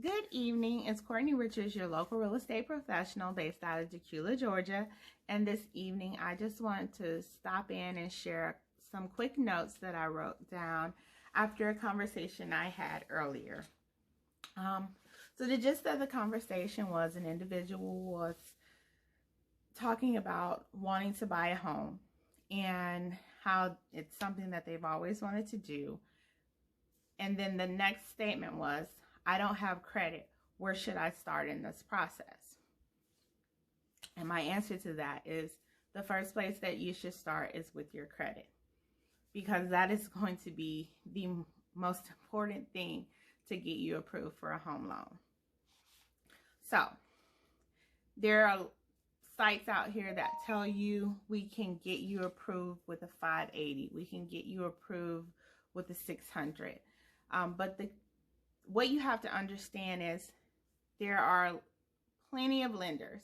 Good evening. It's Courtney Richards, your local real estate professional based out of Dacula, Georgia. And this evening, I just wanted to stop in and share some quick notes that I wrote down after a conversation I had earlier. So the gist of the conversation was an individual was talking about wanting to buy a home and how it's something that they've always wanted to do. And then the next statement was, I don't have credit. Where should I start in this process? And my answer to that is the first place that you should start is with your credit, because that is going to be the most important thing to get you approved for a home loan. So there are sites out here that tell you we can get you approved with a 580. We can get you approved with a 600. But what you have to understand is there are plenty of lenders,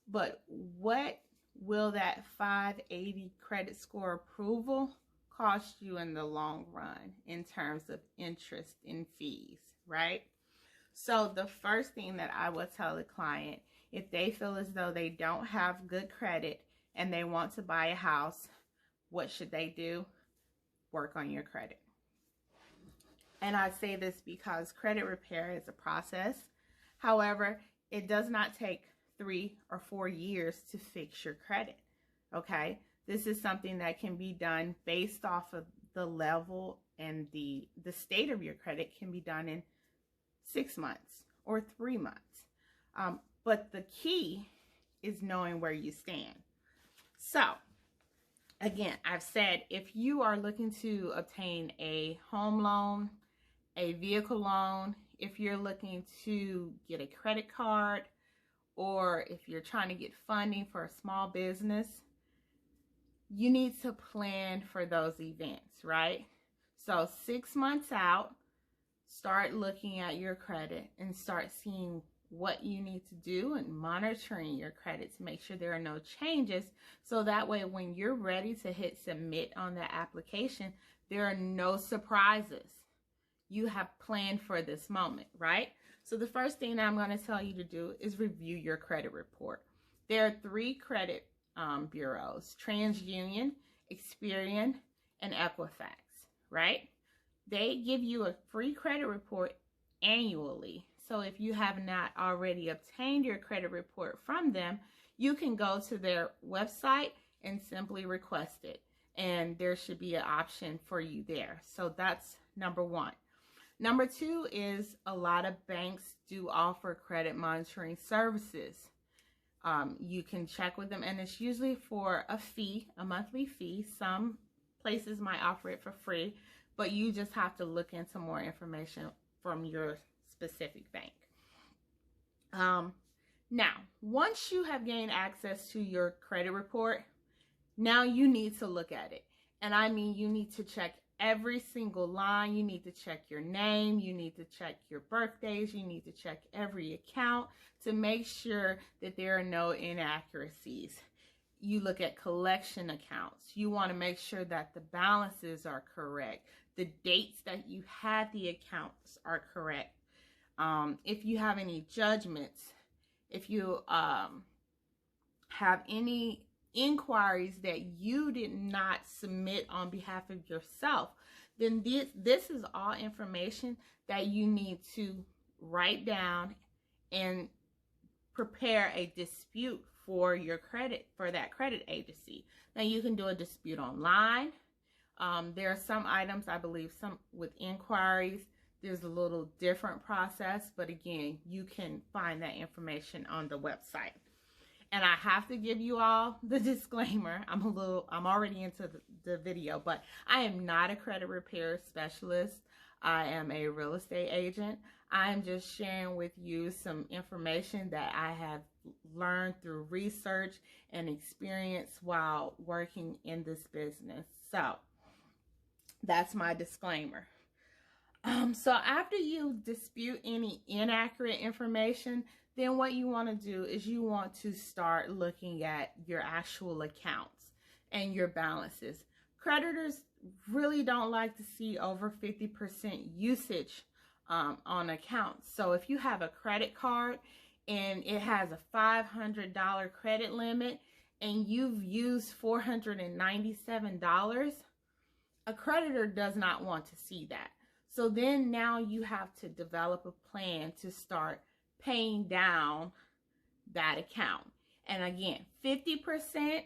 but what will that 580 credit score approval cost you in the long run in terms of interest and fees, right? So the first thing that I will tell the client, if they feel as though they don't have good credit and they want to buy a house, what should they do? Work on your credit. And I say this because credit repair is a process. However, it does not take 3 or 4 years to fix your credit, okay? This is something that can be done based off of the level and the state of your credit can be done in 6 months or 3 months. But the key is knowing where you stand. So, again, I've said if you are looking to obtain a home loan, a vehicle loan, if you're looking to get a credit card, or if you're trying to get funding for a small business, you need to plan for those events, right? So 6 months out, start looking at your credit and start seeing what you need to do and monitoring your credit to make sure there are no changes. So that way, when you're ready to hit submit on the application, there are no surprises. You have planned for this moment, right? So the first thing I'm going to tell you to do is review your credit report. There are 3 credit bureaus: TransUnion, Experian, and Equifax, right? They give you a free credit report annually. So if you have not already obtained your credit report from them, you can go to their website and simply request it. And there should be an option for you there. So that's number 1. Number 2 is a lot of banks do offer credit monitoring services. You can check with them, and it's usually for a fee, a monthly fee. Some places might offer it for free, but you just have to look into more information from your specific bank. Now, once you have gained access to your credit report, now you need to look at it. And I mean, you need to check every single line. You need to check your name. You need to check your birthdays. You need to check every account to make sure that there are no inaccuracies. You look at collection accounts. You want to make sure that the balances are correct. The dates that you had the accounts are correct. If you have any judgments, if you have any inquiries that you did not submit on behalf of yourself, then this is all information that you need to write down and prepare a dispute for your credit, for that credit agency. Now you can do a dispute online. There are some items, I believe, some with inquiries, there's a little different process, but again, you can find that information on the website. And I have to give you all the disclaimer. I'm already into the video, but I am not a credit repair specialist. I am a real estate agent. I'm just sharing with you some information that I have learned through research and experience while working in this business. So that's my disclaimer. So after you dispute any inaccurate information, then what you want to do is you want to start looking at your actual accounts and your balances. Creditors really don't like to see over 50% usage on accounts. So if you have a credit card and it has a $500 credit limit and you've used $497, a creditor does not want to see that. So then now you have to develop a plan to start paying down that account. And again, 50%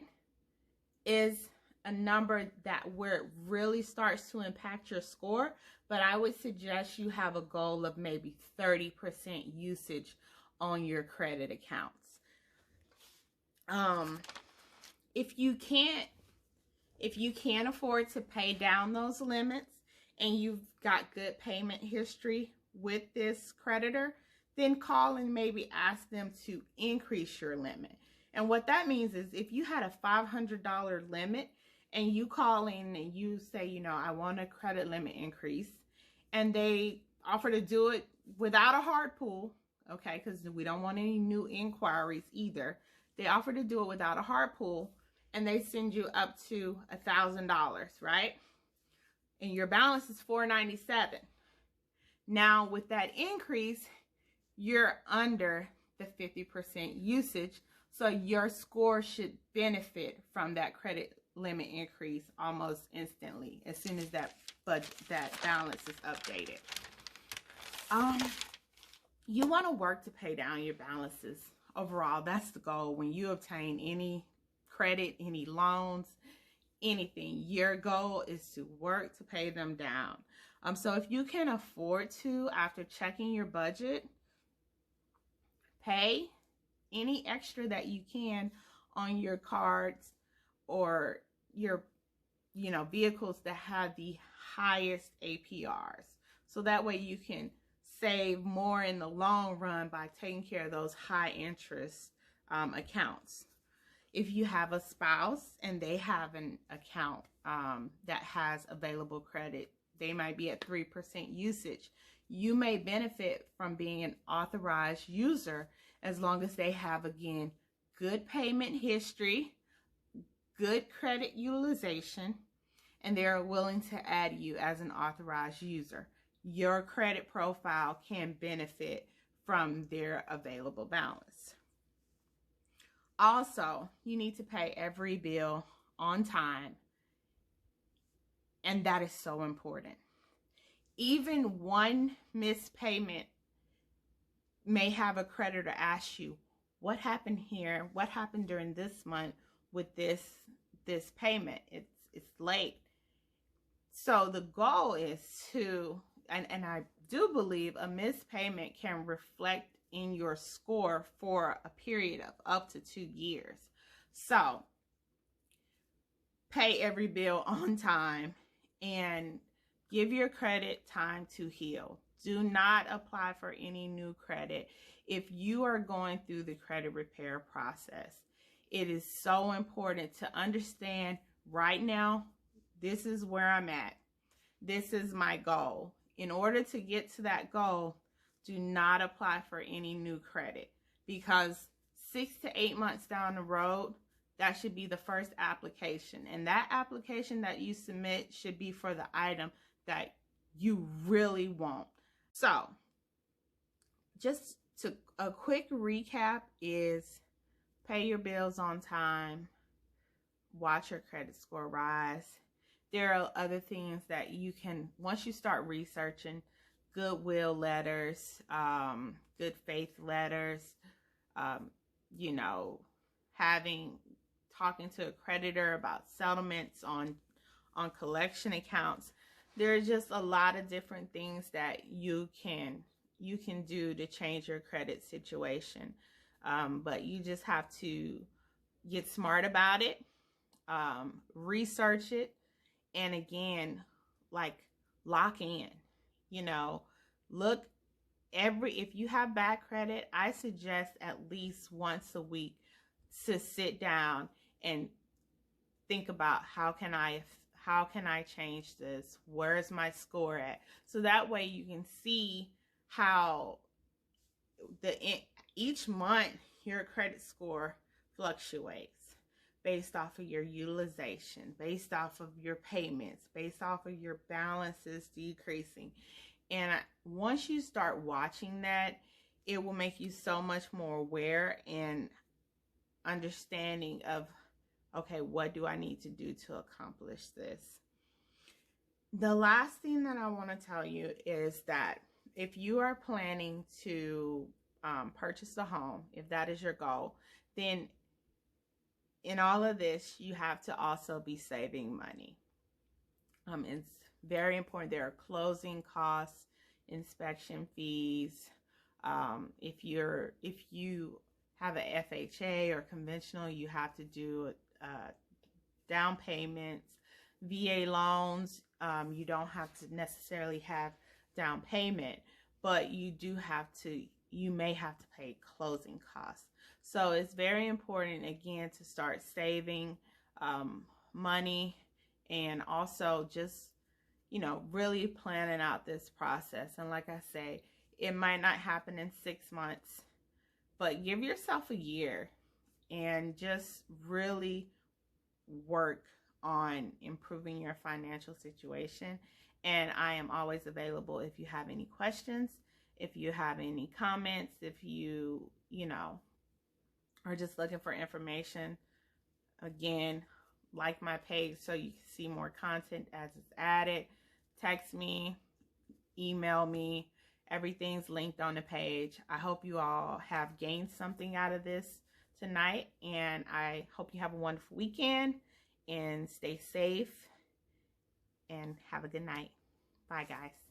is a number that where it really starts to impact your score, but I would suggest you have a goal of maybe 30% usage on your credit accounts. If you can't afford to pay down those limits and you've got good payment history with this creditor, then call and maybe ask them to increase your limit. And what that means is if you had a $500 limit and you call in and you say, you know, I want a credit limit increase, and they offer to do it without a hard pull, okay, because we don't want any new inquiries either. They offer to do it without a hard pull, and they send you up to $1,000, right? And your balance is $497. Now, with that increase, you're under the 50% usage, so your score should benefit from that credit limit increase almost instantly as soon as that balance is updated. You want to work to pay down your balances overall. That's the goal. When you obtain any credit, any loans, anything, your goal is to work to pay them down. So if you can afford to, after checking your budget, pay any extra that you can on your cards or your vehicles that have the highest APRs. So that way you can save more in the long run by taking care of those high interest accounts. If you have a spouse and they have an account that has available credit, they might be at 3% usage. You may benefit from being an authorized user as long as they have, again, good payment history, good credit utilization, and they're willing to add you as an authorized user. Your credit profile can benefit from their available balance. Also, you need to pay every bill on time, and that is so important. Even one missed payment may have a creditor ask you, what happened here? What happened during this month with this payment? It's late. So the goal is to, and I do believe a missed payment can reflect in your score for a period of up to 2 years. So pay every bill on time and give your credit time to heal. Do not apply for any new credit if you are going through the credit repair process. It is so important to understand right now, this is where I'm at. This is my goal. In order to get to that goal, do not apply for any new credit, because 6 to 8 months down the road, that should be the first application. And that application that you submit should be for the item that you really want. So, just a quick recap is pay your bills on time, watch your credit score rise. There are other things that you can, once you start researching, goodwill letters, good faith letters, talking to a creditor about settlements on collection accounts. There are just a lot of different things that you can do to change your credit situation. But you just have to get smart about it, research it, and again, lock in. Look if you have bad credit, I suggest at least once a week to sit down and think about how can I change this? Where's my score at? So that way you can see how each month your credit score fluctuates based off of your utilization, based off of your payments, based off of your balances decreasing. And once you start watching that, it will make you so much more aware and understanding of, okay, what do I need to do to accomplish this? The last thing that I want to tell you is that if you are planning to purchase a home, if that is your goal, then in all of this, you have to also be saving money. It's very important. There are closing costs, inspection fees. If you have a FHA or conventional, you have to do down payments, VA loans. You don't have to necessarily have down payment, but you may have to pay closing costs. So it's very important, again, to start saving money, and also just, really planning out this process. And like I say, it might not happen in 6 months, but give yourself a year and just really work on improving your financial situation. And I am always available if you have any questions, if you have any comments, if you are just looking for information. Again, like my page so you can see more content as it's added. Text me, email me. Everything's linked on the page. I hope you all have gained something out of this tonight, and I hope you have a wonderful weekend and stay safe and have a good night. Bye, guys.